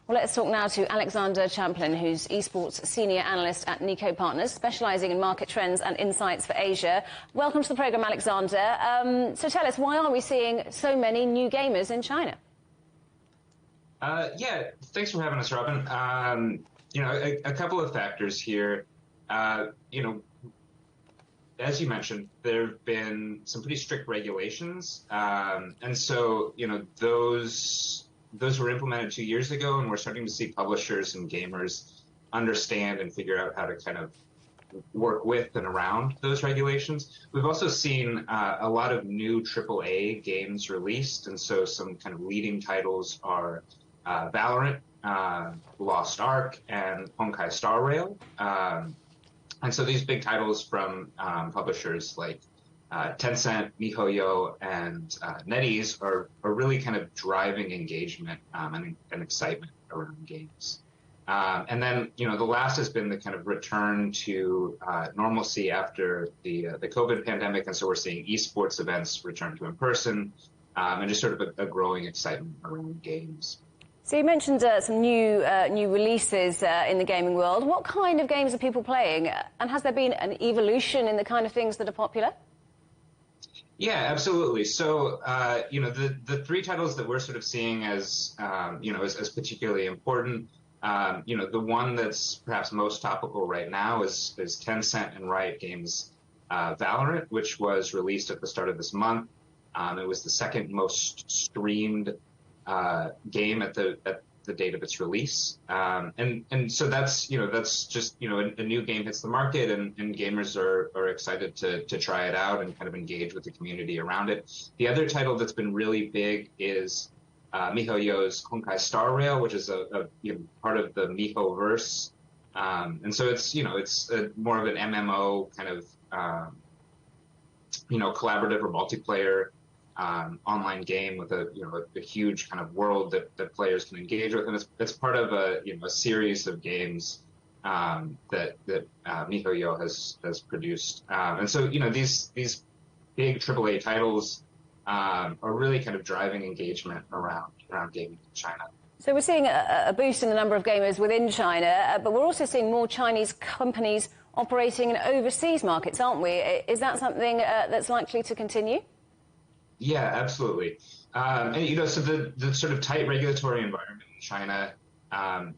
Well, let's talk now to Alexander Champlin, who's Esports Senior Analyst at Niko Partners, specialising in market trends and insights for Asia. Welcome to the programme, Alexander. So tell us, why are we seeing so many new gamers in China? Yeah, thanks for having us, Robin. A couple of factors here. As you mentioned, there have been some pretty strict regulations, and so those were implemented 2 years ago, and we're starting to see publishers and gamers understand and figure out how to kind of work with and around those regulations. We've also seen a lot of new AAA games released, and so some kind of leading titles are Valorant, Lost Ark, and Honkai Star Rail. And so these big titles from publishers like Tencent, MiHoYo, and NetEase are really kind of driving engagement and excitement around games. And then, the last has been the kind of return to normalcy after the COVID pandemic, and so we're seeing esports events return to in person, and just sort of a growing excitement around games. So you mentioned some new releases in the gaming world. What kind of games are people playing, and has there been an evolution in the kind of things that are popular? Yeah, absolutely. So, the three titles that we're sort of seeing as particularly important, the one that's perhaps most topical right now is Tencent and Riot Games' Valorant, which was released at the start of this month. It was the second most streamed game at the date of its release, and so that's just a new game hits the market, and gamers are excited to try it out and kind of engage with the community around it. The other title that's been really big is MiHoYo's Honkai Star Rail, which is a part of the Miho-verse, and so it's more of an MMO kind of collaborative or multiplayer online game with a huge kind of world that players can engage with, and it's part of a series of games that MiHoYo has produced, and so these big AAA titles are really kind of driving engagement around gaming in China. So we're seeing a boost in the number of gamers within China, but we're also seeing more Chinese companies operating in overseas markets, aren't we? Is that something that's likely to continue? Yeah, absolutely. And so the sort of tight regulatory environment in China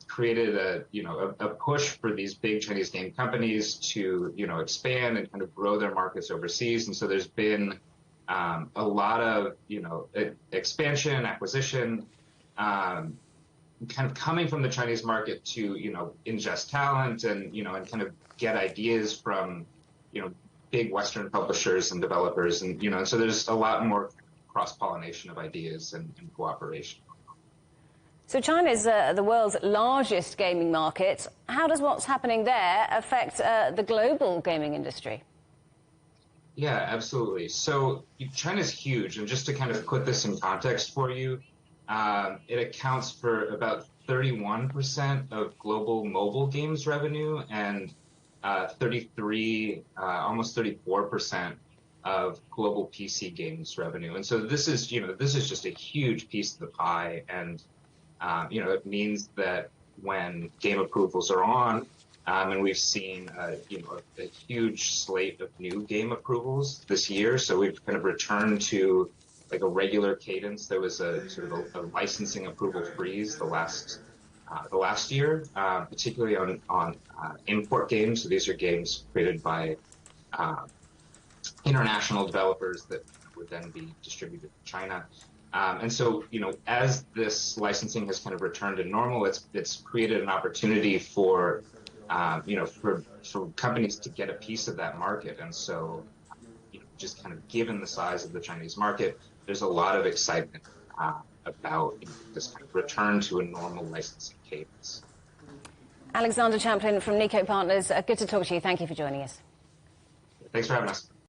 created a push for these big Chinese game companies to expand and kind of grow their markets overseas. And so there's been a lot of expansion, acquisition, kind of coming from the Chinese market to ingest talent and and kind of get ideas from big Western publishers and developers, and so there's a lot more cross-pollination of ideas and cooperation. So China is the world's largest gaming market. How does what's happening there affect the global gaming industry? Yeah, absolutely. So China's huge, and just to kind of put this in context for you, it accounts for about 31% of global mobile games revenue and 33, almost 34% of global PC games revenue. And so this is just a huge piece of the pie. And, it means that when game approvals are on, and we've seen, a huge slate of new game approvals this year. So we've kind of returned to like a regular cadence. There was a sort of a licensing approval freeze the last year, particularly on import games. So these are games created by international developers that would then be distributed to China. And so, as this licensing has kind of returned to normal, it's created an opportunity for companies to get a piece of that market. And so, just kind of given the size of the Chinese market, there's a lot of excitement about this kind of return to a normal licensing cadence. Alexander Champlin from Niko Partners, good to talk to you. Thank you for joining us. Thanks for having us.